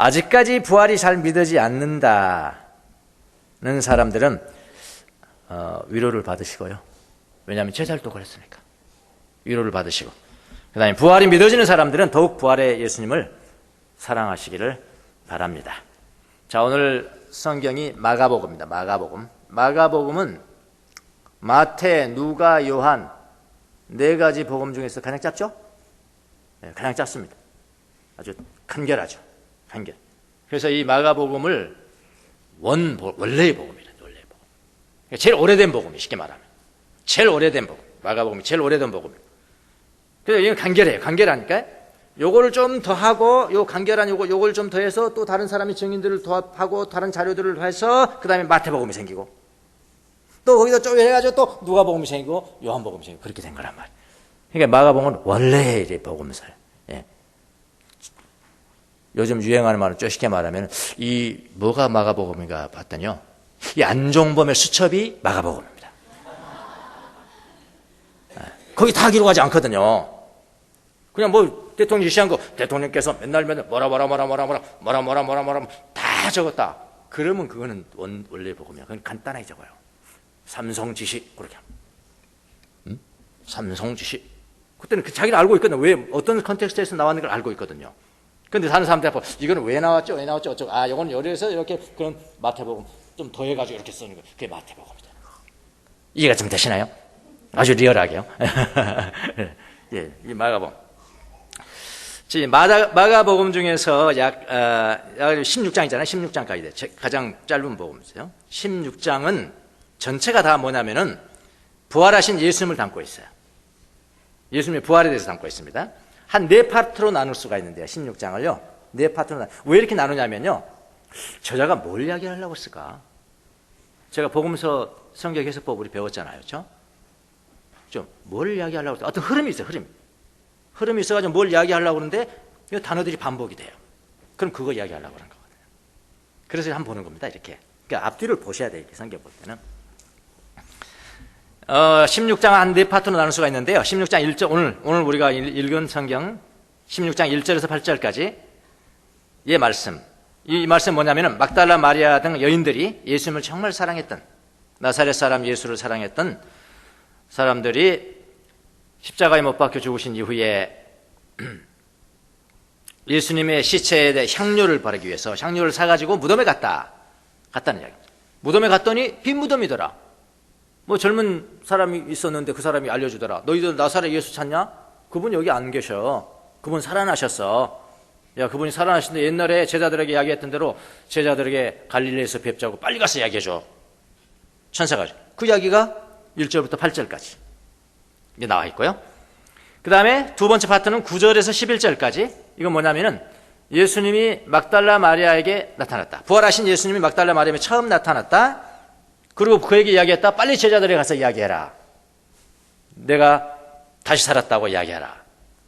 아직까지 부활이 잘 믿어지지 않는다는 사람들은 위로를 받으시고요. 왜냐하면 제자들도 그랬으니까. 위로를 받으시고, 그 다음에 부활이 믿어지는 사람들은 더욱 부활의 예수님을 사랑하시기를 바랍니다. 자, 오늘 성경이 마가복음입니다. 마가복음은 마태, 누가, 요한 네 가지 복음 중에서 가장 짧죠? 네, 가장 짧습니다. 아주 간결하죠. 간결. 그래서 이 마가복음을 원래의 복음이래요. 원래의 복음. 제일 오래된 복음이, 쉽게 말하면. 제일 오래된 복음. 마가복음이 제일 오래된 복음이에요. 그래서 이건 간결해요. 간결하니까 요거를 좀 더 하고, 요 간결한 요걸 좀 더해서 또 다른 사람이 증인들을 더하고 다른 자료들을 더해서 그 다음에 마태복음이 생기고 또 거기다 좀 해가지고 또 누가복음이 생기고 요한복음이 생기고 그렇게 된 거란 말이에요. 그러니까 마가복음은 원래의 복음서예요. 예. 요즘 유행하는 말은 좀 쉽게 말하면 이 뭐가 마가복음인가 봤더니요, 이 안종범의 수첩이 마가복음입니다. 거기 다 기록하지 않거든요. 그냥 뭐 대통령 지시한 거 대통령께서 맨날 뭐라 다 적었다. 그러면 그거는 원래 복음이야. 그건 간단하게 적어요. 삼성 지시 그렇게 합니다. 삼성 지시. 그때는 자기는 알고 있거든요. 왜 어떤 컨텍스트에서 나왔는 걸 알고 있거든요. 근데 다른 사람들 앞에 이거는 왜 나왔죠? 어쩌고. 아, 이거는 여기서 이렇게 그런 마태복음 좀 더해가지고 이렇게 쓰는 거. 그게 마태복음이다. 이해가 좀 되시나요? 아주 리얼하게요. 예, 이 마가복음. 마가복음 중에서 약 16장이잖아요. 16장까지 돼. 가장 짧은 복음이죠. 16장은 전체가 다 뭐냐면은 부활하신 예수님을 담고 있어요. 예수님의 부활에 대해서 담고 있습니다. 한 네 파트로 나눌 수가 있는데요. 16장을요. 네 파트로 왜 이렇게 나누냐면요. 저자가 뭘 이야기하려고 했을까? 제가 복음서 성경 해석법 우리 배웠잖아요. 그렇죠? 좀 뭘 이야기하려고 했을까? 어떤 흐름이 있어요. 흐름이 있어가지고 뭘 이야기하려고 그러는데 단어들이 반복이 돼요. 그럼 그거 이야기하려고 그런 거거든요. 그래서 한번 보는 겁니다. 이렇게. 그러니까 앞뒤를 보셔야 돼요. 이렇게 성경 볼 때는. 16장 한 네 파트로 나눌 수가 있는데요. 16장 1절, 오늘 우리가 읽은 성경 16장 1절에서 8절까지 이 말씀 뭐냐면은 막달라 마리아 등 여인들이 예수님을 정말 사랑했던, 나사렛 사람 예수를 사랑했던 사람들이 십자가에 못 박혀 죽으신 이후에 예수님의 시체에 대해 향료를 바르기 위해서 향료를 사가지고 무덤에 갔다는 이야기입니다. 무덤에 갔더니 빈 무덤이더라. 뭐 젊은 사람이 있었는데 그 사람이 알려주더라. 너희들 나사렛 예수 찾냐? 그분 여기 안 계셔. 그분 살아나셨어. 야, 그분이 살아나셨는데 옛날에 제자들에게 이야기했던 대로 제자들에게 갈릴리에서 뵙자고 빨리 가서 이야기해줘. 천사가. 그 이야기가 1절부터 8절까지 이게 나와 있고요. 그 다음에 두 번째 파트는 9절에서 11절까지. 이건 뭐냐면은 예수님이 막달라 마리아에게 나타났다. 부활하신 예수님이 막달라 마리아에게 처음 나타났다. 그리고 그에게 이야기했다. 빨리 제자들에게 가서 이야기해라. 내가 다시 살았다고 이야기해라.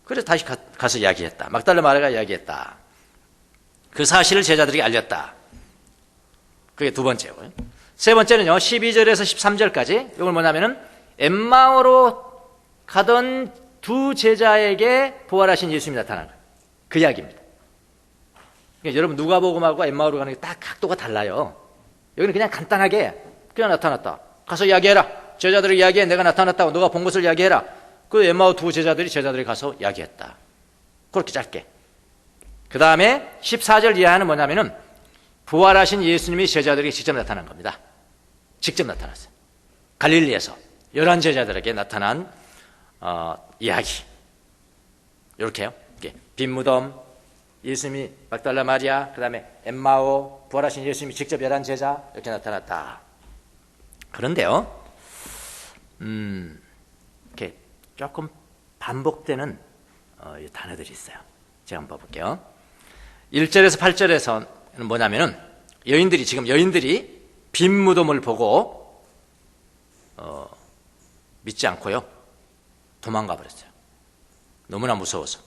그래서 다시 가서 이야기했다. 막달라 마리아가 이야기했다. 그 사실을 제자들에게 알렸다. 그게 두 번째고요. 세 번째는요, 12절에서 13절까지. 이건 뭐냐면은 엠마오로 가던 두 제자에게 부활하신 예수님이 나타난 거예요. 그 이야기입니다. 그러니까 여러분 누가복음하고 엠마오로 가는 게 딱 각도가 달라요. 여기는 그냥 간단하게 그냥 나타났다. 가서 이야기해라. 제자들에게 이야기해. 내가 나타났다고. 너가 본 것을 이야기해라. 그 엠마오 두 제자들이 가서 이야기했다. 그렇게 짧게. 그 다음에 14절 이하는 뭐냐면은 부활하신 예수님이 제자들에게 직접 나타난 겁니다. 직접 나타났어요. 갈릴리에서 11 제자들에게 나타난 이야기. 이렇게요. 빈 무덤, 예수님이 막달라 마리아, 그 다음에 엠마오, 부활하신 예수님이 직접 11 제자 이렇게 나타났다. 그런데요, 이렇게 조금 반복되는 단어들이 있어요. 제가 한번 봐볼게요. 1절에서 8절에서는 뭐냐면은 여인들이 빈 무덤을 보고 믿지 않고요, 도망가 버렸어요. 너무나 무서워서.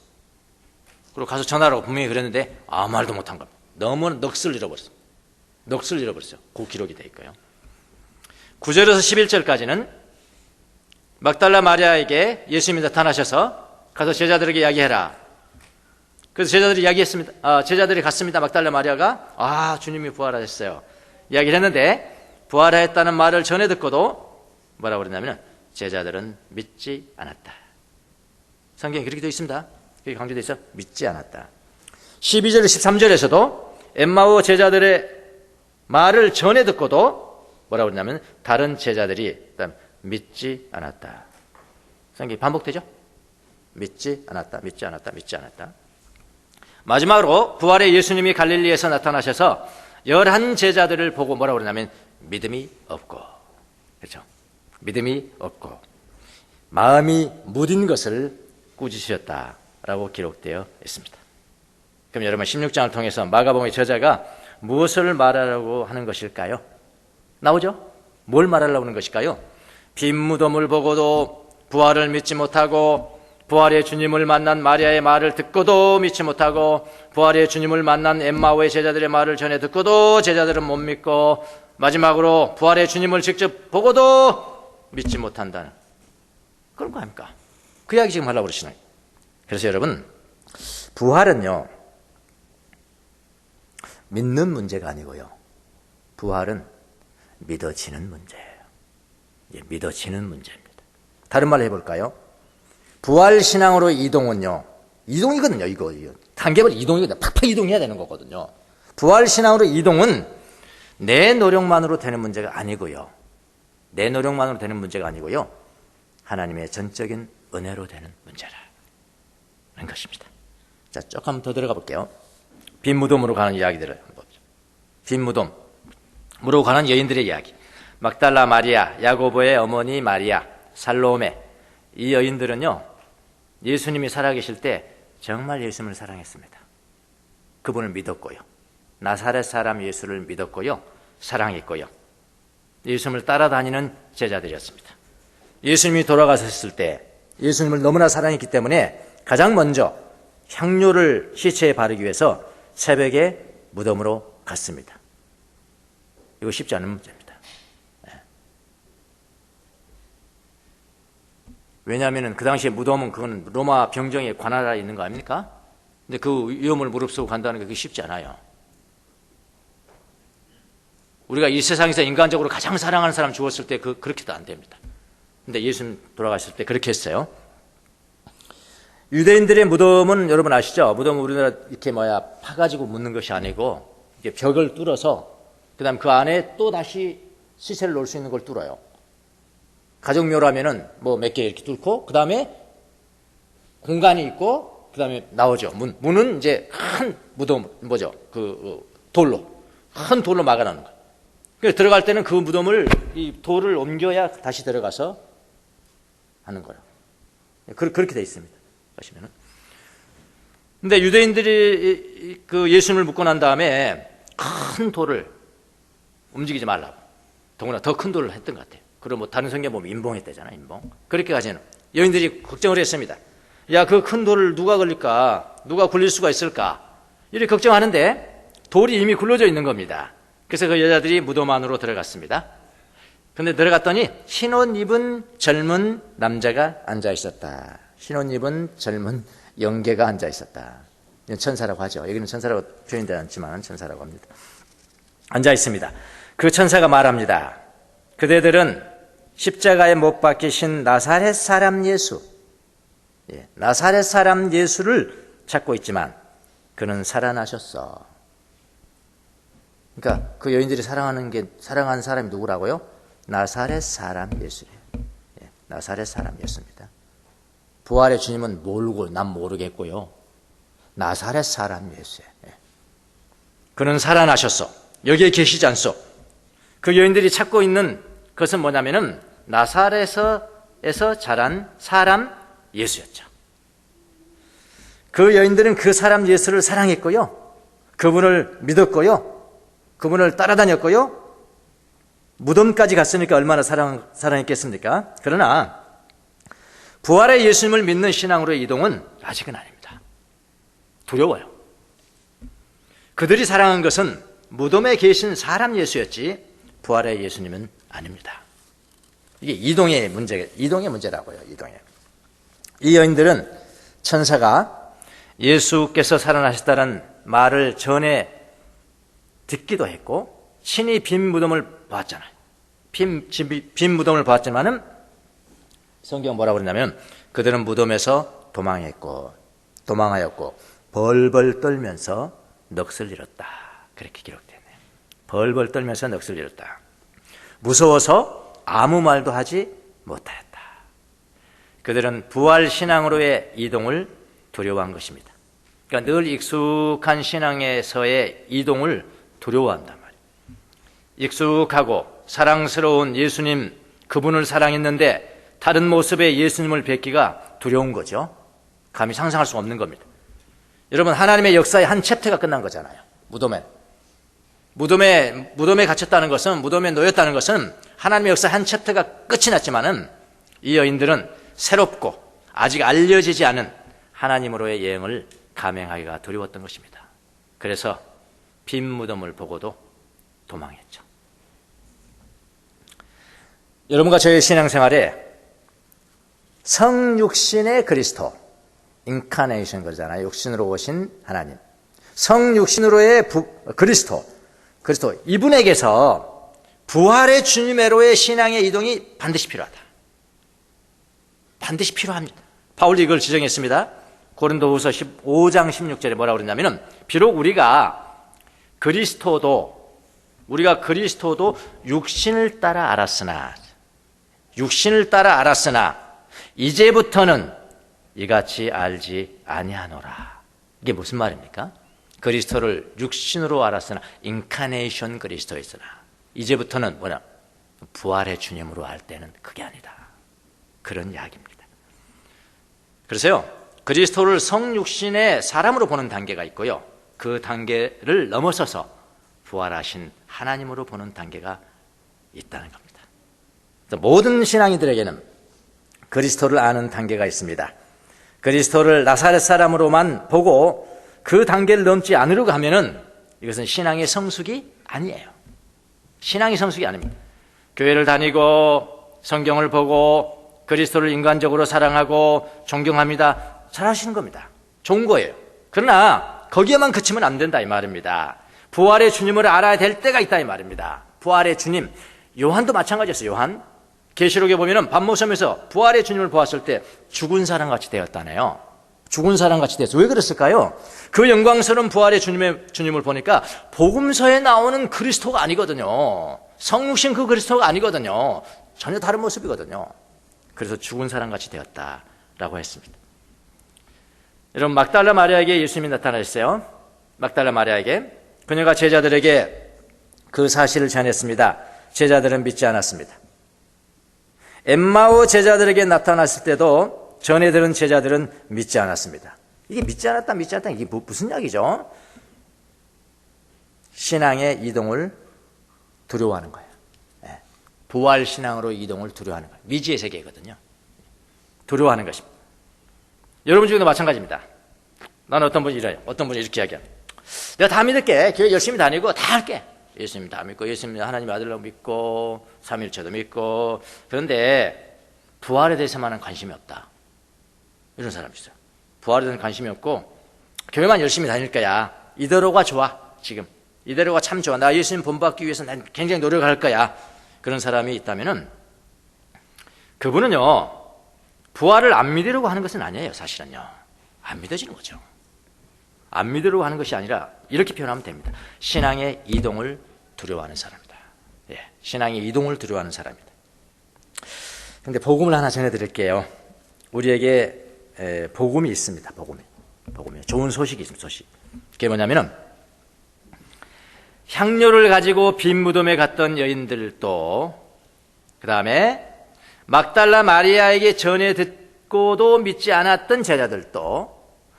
그리고 가서 전화를 하고 분명히 그랬는데 아무 말도 못한 겁니다. 너무나 넋을 잃어버렸어요. 그 기록이 되어 있고요. 9절에서 11절까지는 막달라 마리아에게 예수님이 나타나셔서 가서 제자들에게 이야기해라. 그래서 제자들이 이야기했습니다. 제자들이 갔습니다. 막달라 마리아가 주님이 부활하셨어요. 이야기를 했는데 부활하였다는 말을 전해 듣고도 뭐라고 그랬냐면 제자들은 믿지 않았다. 성경에 그렇게 되어 있습니다. 그렇게 강조되어 있어. 믿지 않았다. 12절 13절에서도 엠마오 제자들의 말을 전해 듣고도 뭐라고 그러냐면 다른 제자들이 믿지 않았다. 성경이 반복되죠? 믿지 않았다, 믿지 않았다, 믿지 않았다. 마지막으로 부활의 예수님이 갈릴리에서 나타나셔서 11 제자들을 보고 뭐라고 그러냐면 믿음이 없고, 그렇죠? 믿음이 없고 마음이 무딘 것을 꾸짖으셨다라고 기록되어 있습니다. 그럼 여러분 16장을 통해서 마가복음의 저자가 무엇을 말하려고 하는 것일까요? 나오죠? 뭘 말하려고 하는 것일까요? 빈 무덤을 보고도 부활을 믿지 못하고, 부활의 주님을 만난 마리아의 말을 듣고도 믿지 못하고, 부활의 주님을 만난 엠마오의 제자들의 말을 전해 듣고도 제자들은 못 믿고, 마지막으로 부활의 주님을 직접 보고도 믿지 못한다는 그런 거 아닙니까? 그 이야기 지금 하려고 그러시나요? 그래서 여러분, 부활은요 믿는 문제가 아니고요, 부활은 믿어지는 문제예요. 믿어지는 문제입니다. 다른 말로 해볼까요? 부활신앙으로 이동은요, 이동이거든요. 이거 단계별 이동이거든요. 팍팍 이동해야 되는 거거든요. 부활신앙으로 이동은 내 노력만으로 되는 문제가 아니고요, 내 노력만으로 되는 문제가 아니고요, 하나님의 전적인 은혜로 되는 문제라는 것입니다. 자, 조금 더 들어가 볼게요. 빈 무덤으로 가는 이야기들을 한번 보죠. 빈 무덤으로 가는 여인들의 이야기. 막달라 마리아, 야고보의 어머니 마리아, 살로메, 이 여인들은요 예수님이 살아계실 때 정말 예수님을 사랑했습니다. 그분을 믿었고요, 나사렛 사람 예수를 믿었고요, 사랑했고요, 예수님을 따라다니는 제자들이었습니다. 예수님이 돌아가셨을 때 예수님을 너무나 사랑했기 때문에 가장 먼저 향료를 시체에 바르기 위해서 새벽에 무덤으로 갔습니다. 이거 쉽지 않은 문제입니다. 왜냐하면 그 당시에 무덤은 그건 로마 병정의 관할에 있는 거 아닙니까? 근데 그 위험을 무릅쓰고 간다는 게 그게 쉽지 않아요. 우리가 이 세상에서 인간적으로 가장 사랑하는 사람 죽었을 때 그렇게도 안 됩니다. 근데 예수님 돌아가실 때 그렇게 했어요. 유대인들의 무덤은 여러분 아시죠? 무덤은 우리나라 이렇게 파가지고 묻는 것이 아니고 이렇게 벽을 뚫어서 그다음 그 안에 또 다시 시체를 놓을 수 있는 걸 뚫어요. 가족묘라면은 몇 개 이렇게 뚫고 그다음에 공간이 있고 그다음에 나오죠. 문은 이제 큰 무덤 돌로 큰 돌로 막아놓는 거예요. 그래서 들어갈 때는 그 무덤을 이 돌을 옮겨야 다시 들어가서 하는 거예요. 그렇게 돼 있습니다. 보시면은. 근데 유대인들이 그 예수님을 묻고 난 다음에 큰 돌을 움직이지 말라고, 더구나 더 큰 돌을 했던 것 같아요. 그리고 다른 성경 보면 임봉했대잖아, 임봉. 그렇게 가지는 여인들이 걱정을 했습니다. 야, 그 큰 돌을 누가 걸릴까? 누가 굴릴 수가 있을까? 이렇게 걱정하는데 돌이 이미 굴러져 있는 겁니다. 그래서 그 여자들이 무덤 안으로 들어갔습니다. 근데 들어갔더니 흰옷 입은 젊은 남자가 앉아 있었다. 흰옷 입은 젊은 영계가 앉아 있었다. 천사라고 하죠. 여기는 천사라고 표현되지 않지만 천사라고 합니다. 앉아 있습니다. 그 천사가 말합니다. 그대들은 십자가에 못 박히신 나사렛 사람 예수, 나사렛 사람 예수를 찾고 있지만 그는 살아나셨어. 그러니까 그 여인들이 사랑하는 사람이 누구라고요? 나사렛 사람 예수예요. 나사렛 사람 예수입니다. 부활의 주님은 모르고 난 모르겠고요, 나사렛 사람 예수예요. 그는 살아나셨어. 여기에 계시지 않소. 그 여인들이 찾고 있는 것은 뭐냐면은 나사렛에서 자란 사람 예수였죠. 그 여인들은 그 사람 예수를 사랑했고요, 그분을 믿었고요, 그분을 따라다녔고요, 무덤까지 갔으니까 얼마나 사랑했겠습니까? 그러나 부활의 예수님을 믿는 신앙으로의 이동은 아직은 아닙니다. 두려워요. 그들이 사랑한 것은 무덤에 계신 사람 예수였지 부활의 예수님은 아닙니다. 이게 이동의 문제라고요. 이동의. 이 여인들은 천사가 예수께서 살아나셨다는 말을 전에 듣기도 했고 친히 빈 무덤을 봤잖아요. 빈 무덤을 봤지만은 성경 뭐라고 그러냐면 그들은 무덤에서 도망하였고 벌벌 떨면서 넋을 잃었다. 그렇게 기록되네요. 벌벌 떨면서 넋을 잃었다. 무서워서 아무 말도 하지 못하였다. 그들은 부활 신앙으로의 이동을 두려워한 것입니다. 그러니까 늘 익숙한 신앙에서의 이동을 두려워한단 말이에요. 익숙하고 사랑스러운 예수님, 그분을 사랑했는데 다른 모습의 예수님을 뵙기가 두려운 거죠. 감히 상상할 수 없는 겁니다. 여러분, 하나님의 역사의 한 챕터가 끝난 거잖아요. 무덤에 갇혔다는 것은, 무덤에 놓였다는 것은 하나님의 역사의 한 챕터가 끝이 났지만은 이 여인들은 새롭고 아직 알려지지 않은 하나님으로의 여행을 감행하기가 두려웠던 것입니다. 그래서 빈 무덤을 보고도 도망했죠. 여러분과 저의 신앙생활에 성육신의 그리스도, 인카네이션 그러잖아요. 육신으로 오신 하나님. 성육신으로의 그리스도, 이분에게서 부활의 주님으로의 신앙의 이동이 반드시 필요하다. 반드시 필요합니다. 바울이 이걸 지정했습니다. 고린도후서 5장 16절에 뭐라고 그러냐면은 비록 우리가 그리스도도 육신을 따라 알았으나 이제부터는 이같이 알지 아니하노라. 이게 무슨 말입니까? 그리스도를 육신으로 알았으나 인카네이션 그리스도였으나 이제부터는 부활의 주님으로 알 때는 그게 아니다. 그런 이야기입니다. 그래서요, 그리스도를 성육신의 사람으로 보는 단계가 있고요, 그 단계를 넘어서서 부활하신 하나님으로 보는 단계가 있다는 겁니다. 모든 신앙인들에게는 그리스도를 아는 단계가 있습니다. 그리스도를 나사렛 사람으로만 보고 그 단계를 넘지 않으려고 하면은 이것은 신앙의 성숙이 아니에요. 신앙의 성숙이 아닙니다. 교회를 다니고 성경을 보고 그리스도를 인간적으로 사랑하고 존경합니다. 잘하시는 겁니다. 좋은 거예요. 그러나 거기에만 그치면 안 된다 이 말입니다. 부활의 주님을 알아야 될 때가 있다 이 말입니다. 부활의 주님, 요한도 마찬가지였어요. 요한 계시록에 보면은 밤모섬에서 부활의 주님을 보았을 때 죽은 사람같이 되었다네요. 죽은 사람같이 되었어요. 왜 그랬을까요? 그 영광스러운 부활의 주님을 보니까 복음서에 나오는 그리스도가 아니거든요. 성육신 그 그리스도가 아니거든요. 전혀 다른 모습이거든요. 그래서 죽은 사람같이 되었다라고 했습니다. 여러분, 막달라 마리아에게 예수님이 나타나셨어요. 막달라 마리아에게. 그녀가 제자들에게 그 사실을 전했습니다. 제자들은 믿지 않았습니다. 엠마오 제자들에게 나타났을 때도 전에 들은 제자들은 믿지 않았습니다. 이게 믿지 않았다 이게 무슨 이야기죠? 신앙의 이동을 두려워하는 거예요. 부활 신앙으로 이동을 두려워하는 거예요. 미지의 세계거든요. 두려워하는 것입니다. 여러분 중에도 마찬가지입니다. 나는 어떤 분이 이래요. 어떤 분이 이렇게 이야기해요. 내가 다 믿을게. 교회 열심히 다니고 다 할게. 예수님 다 믿고, 예수님 하나님 아들로 믿고, 삼위일체도 믿고, 그런데 부활에 대해서만은 관심이 없다. 이런 사람이 있어요. 부활에 대해서는 관심이 없고 교회만 열심히 다닐 거야. 이대로가 좋아. 지금 이대로가 참 좋아. 나 예수님 본받기 위해서 난 굉장히 노력할 거야. 그런 사람이 있다면은 그분은요, 부활을 안 믿으려고 하는 것은 아니에요. 사실은요, 안 믿어지는 거죠. 안 믿으려고 하는 것이 아니라 이렇게 표현하면 됩니다. 신앙의 이동을 두려워하는 사람이다. 신앙의 이동을 두려워하는 사람이다. 그런데 복음을 하나 전해드릴게요. 우리에게 복음이 있습니다. 복음이 좋은 소식이 있습니다. 소식. 그게 뭐냐면은 향료를 가지고 빈 무덤에 갔던 여인들도, 그 다음에 막달라 마리아에게 전해 듣고도 믿지 않았던 제자들도,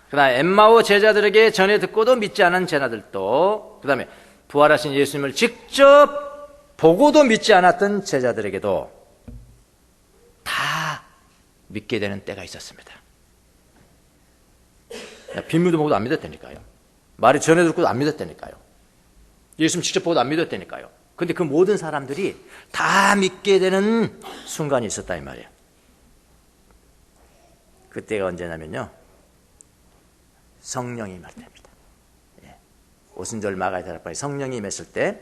그 다음에 엠마오 제자들에게 전해 듣고도 믿지 않은 제자들도, 그 다음에 부활하신 예수님을 직접 보고도 믿지 않았던 제자들에게도 다 믿게 되는 때가 있었습니다. 빈 무덤 보고도 안 믿었다니까요. 말이 전해 듣고도 안 믿었다니까요. 예수님 직접 보고도 안 믿었다니까요. 근데 그 모든 사람들이 다 믿게 되는 순간이 있었다 이 말이에요. 그때가 언제냐면요, 성령이 임할 때입니다. 예. 오순절 마가의 다락방에 성령이 임했을 때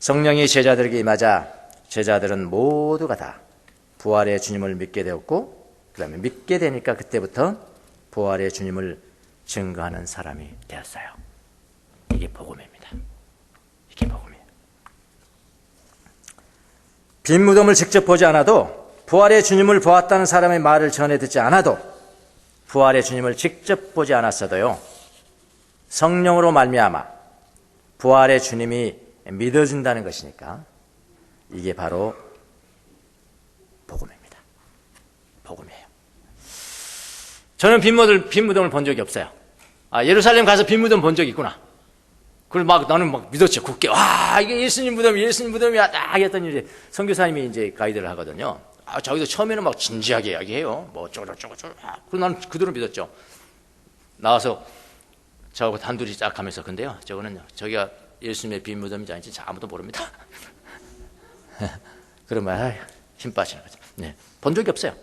성령이 제자들에게 임하자 제자들은 모두가 다 부활의 주님을 믿게 되었고 그 다음에 믿게 되니까 그때부터 부활의 주님을 증거하는 사람이 되었어요. 이게 복음입니다. 이게 복음이에요. 빈 무덤을 직접 보지 않아도 부활의 주님을 보았다는 사람의 말을 전해 듣지 않아도 부활의 주님을 직접 보지 않았어도요 성령으로 말미암아 부활의 주님이 믿어진다는 것이니까 이게 바로 복음입니다. 복음이에요. 저는 빈 무덤을 본 적이 없어요. 예루살렘 가서 빈 무덤 본 적이 있구나. 그걸 나는 믿었죠. 굳게. 와, 이게 예수님 무덤이야. 딱 했더니 이제 선교사님이 이제 가이드를 하거든요. 자기도 처음에는 막 진지하게 이야기해요. 뭐 어쩌고저쩌고. 그리고 나는 그대로 믿었죠. 나와서 저하고 단둘이 쫙 가면서 근데요. 저기가 예수님의 빈 무덤인지 아닌지 아무도 모릅니다. 그러면 힘 빠지는 거죠. 네, 본 적이 없어요.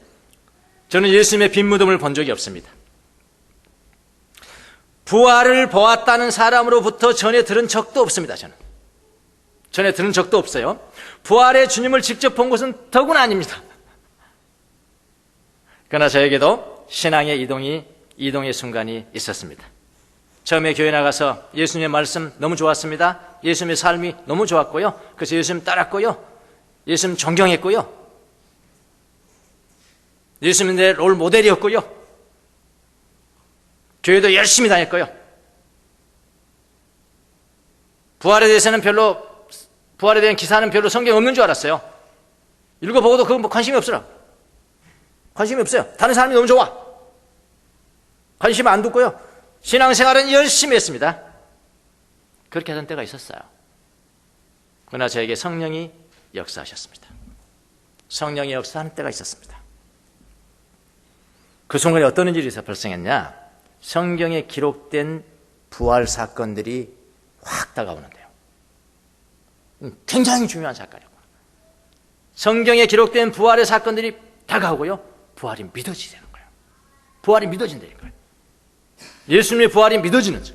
저는 예수님의 빈 무덤을 본 적이 없습니다. 부활을 보았다는 사람으로부터 전에 들은 적도 없습니다. 전에 들은 적도 없어요. 부활의 주님을 직접 본 것은 더구나 아닙니다. 그러나 저에게도 신앙의 이동의 순간이 있었습니다. 처음에 교회 나가서 예수님의 말씀 너무 좋았습니다. 예수님의 삶이 너무 좋았고요. 그래서 예수님 따랐고요. 예수님 존경했고요. 예수님은 내 롤 모델이었고요. 교회도 열심히 다녔고요. 부활에 대한 기사는 별로 성경에 없는 줄 알았어요. 읽어보고도 그거 관심이 없어요. 관심이 없어요. 다른 사람이 너무 좋아. 관심 안 듣고요. 신앙생활은 열심히 했습니다. 그렇게 하던 때가 있었어요. 그러나 저에게 성령이 역사하셨습니다. 성령이 역사하는 때가 있었습니다. 그 순간에 어떤 일이 발생했냐? 성경에 기록된 부활 사건들이 확 다가오는데요. 굉장히 중요한 사건이고 성경에 기록된 부활의 사건들이 다가오고요. 부활이 믿어지는 거예요. 부활이 믿어진다는 거예요. 예수님의 부활이 믿어지는 거죠.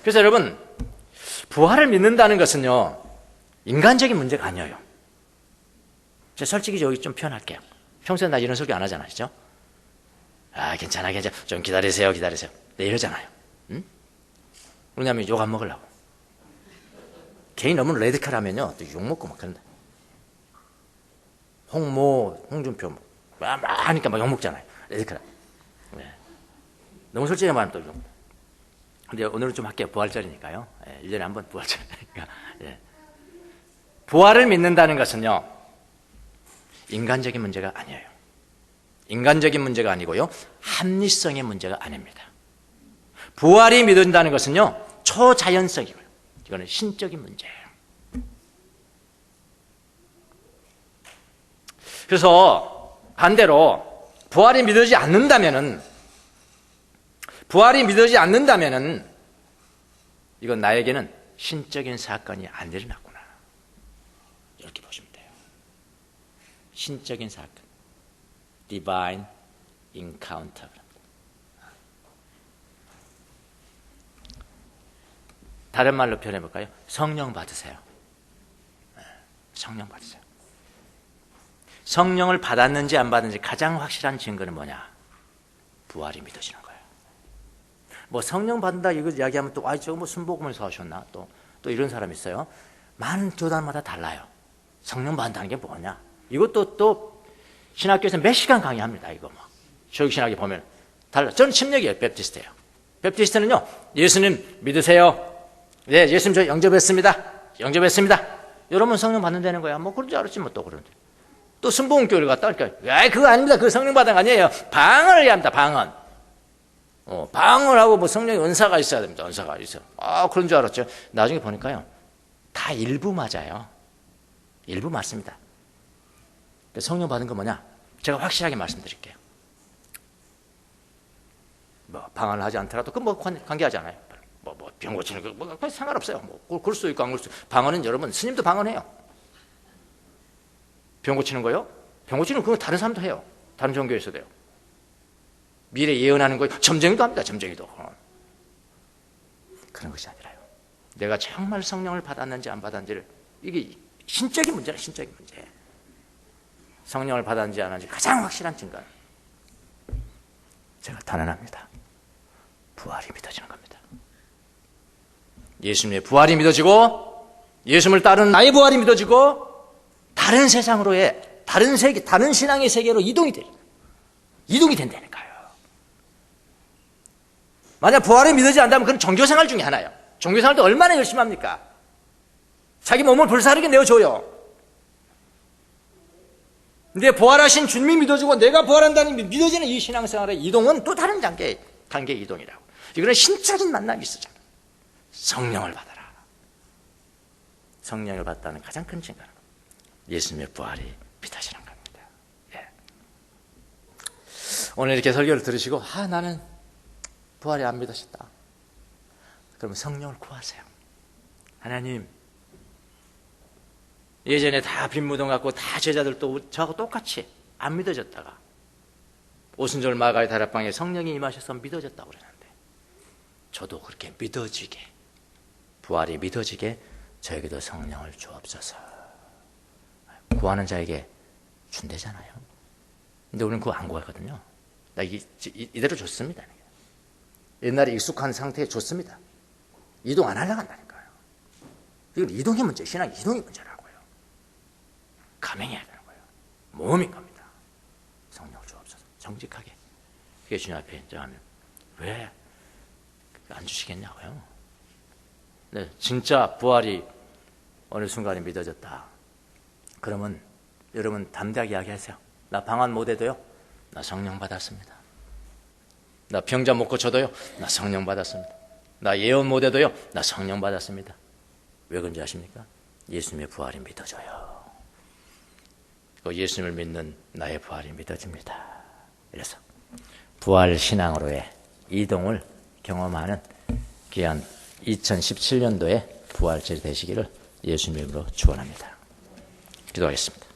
그래서 여러분, 부활을 믿는다는 것은요, 인간적인 문제가 아니에요. 제가 솔직히 여기 좀 표현할게요. 평소에 나 이런 소리 안 하잖아요. 그죠? 괜찮아. 좀 기다리세요. 네, 이러잖아요. 응? 왜냐하면 욕 안 먹으려고. 괜히 너무 레디컬 하면요, 또 욕 먹고 막 그런다. 홍준표, 하니까 막 욕 먹잖아요. 레디컬. 네. 너무 솔직히 말하면 또 욕. 근데 오늘은 좀 할게요. 부활절이니까요. 1년에 한 번 부활절이니까. 예. 부활을 믿는다는 것은요, 인간적인 문제가 아니에요. 인간적인 문제가 아니고요, 합리성의 문제가 아닙니다. 부활이 믿어진다는 것은요, 초자연성이고요. 이거는 신적인 문제예요. 그래서 반대로 부활이 믿어지지 않는다면은 이건 나에게는 신적인 사건이 안 일어났구나. 이렇게 보시면 돼요. 신적인 사건. Divine Encounter. 다른 말로 표현해 볼까요? 성령 받으세요. 성령 받으세요. 성령을 받았는지 안 받았는지 가장 확실한 증거는 뭐냐? 부활이 믿어지는 거예요. 뭐 성령 받는다 이거 이야기하면 또 저거 뭐 순복음에서 하셨나? 또 이런 사람 있어요. 많은 교단마다 달라요. 성령 받는다는 게 뭐냐? 이것도 또 신학교에서 몇 시간 강의합니다. 이거 뭐 교육 신학에 보면 달라. 저는 침례교예요. 베프티스트예요. 베프티스트는요, 예수님 믿으세요. 네, 예수님 저 영접했습니다. 여러분 성령 받는다는 거야. 뭐 그런 줄 알았지 뭐 또 그런데. 또 순복음교회를 갔다 그러니까 그거 아닙니다. 그거 성령 받은 거 아니에요. 방언을 해야 합니다. 방언을 하고 뭐 성령의 은사가 있어야 됩니다. 은사가 있어. 그런 줄 알았죠. 나중에 보니까요, 다 일부 맞아요. 일부 맞습니다. 성령 받은 거 뭐냐? 제가 확실하게 말씀드릴게요. 뭐 방언을 하지 않더라도 그 뭐 관계하지 않아요. 뭐 병 고치는 거 뭐 상관없어요. 뭐 그럴 수 있고 안 그럴 수. 방언은 여러분 스님도 방언해요. 병 고치는 거요? 병 고치는 그거 다른 사람도 해요. 다른 종교에서도요. 미래 예언하는 거 점쟁이도 합니다. 점쟁이도. 그런 것이 아니라요. 내가 정말 성령을 받았는지 안 받았는지를, 이게 신적인 문제라, 신적인 문제. 성령을 받았는지 안 받았는지 가장 확실한 증거는 제가 단언합니다. 부활이 믿어지는 겁니다. 예수님의 부활이 믿어지고 예수님을 따르는 나의 부활이 믿어지고 다른 세상으로의 다른 세계, 다른 신앙의 세계로 이동이 된다니까요. 만약 부활이 믿어지지 않다면 그건 종교생활 중에 하나예요. 종교생활도 얼마나 열심히 합니까? 자기 몸을 불사르게 내어줘요. 근데 부활하신 주님이 믿어지고 내가 부활한다는 믿어지는 이 신앙생활의 이동은 또 다른 단계의 이동이라고. 이거는 신적인 만남이 있어요. 성령을 받아라. 성령을 받다는 가장 큰 증거는 예수님의 부활이 믿어지는 겁니다. 예. 오늘 이렇게 설교를 들으시고 나는 부활이 안 믿어졌다. 그러면 성령을 구하세요. 하나님, 예전에 다 빈무덤 갖고 다 제자들도 저하고 똑같이 안 믿어졌다가 오순절 마가의 다락방에 성령이 임하셔서 믿어졌다고 그러는데 저도 그렇게 믿어지게, 부활이 믿어지게 저에게도 성령을 주옵소서. 구하는 자에게 준대잖아요. 근데 우리는 그거 안 구하거든요. 나 이대로 줬습니다. 옛날에 익숙한 상태에 줬습니다. 이동 안 하려고 한다니까요. 이건 이동의 문제, 신앙 이동의 문제라고요. 감행해야 되는 거예요. 모험인 겁니다. 성령을 주옵소서. 정직하게. 그게 주님 앞에 인정하면 왜 안 주시겠냐고요. 네, 진짜 부활이 어느 순간에 믿어졌다. 그러면 여러분 담대하게 이야기하세요. 나 방한 못해도요, 나 성령 받았습니다. 나 병자 못 고쳐도요, 나 성령 받았습니다. 나 예언 못해도요, 나 성령 받았습니다. 왜 그런지 아십니까? 예수님의 부활이 믿어져요. 예수님을 믿는 나의 부활이 믿어집니다. 그래서 부활 신앙으로의 이동을 경험하는 귀한 2017년도에 부활절 되시기를 예수님의 이름으로 축원합니다. 기도하겠습니다.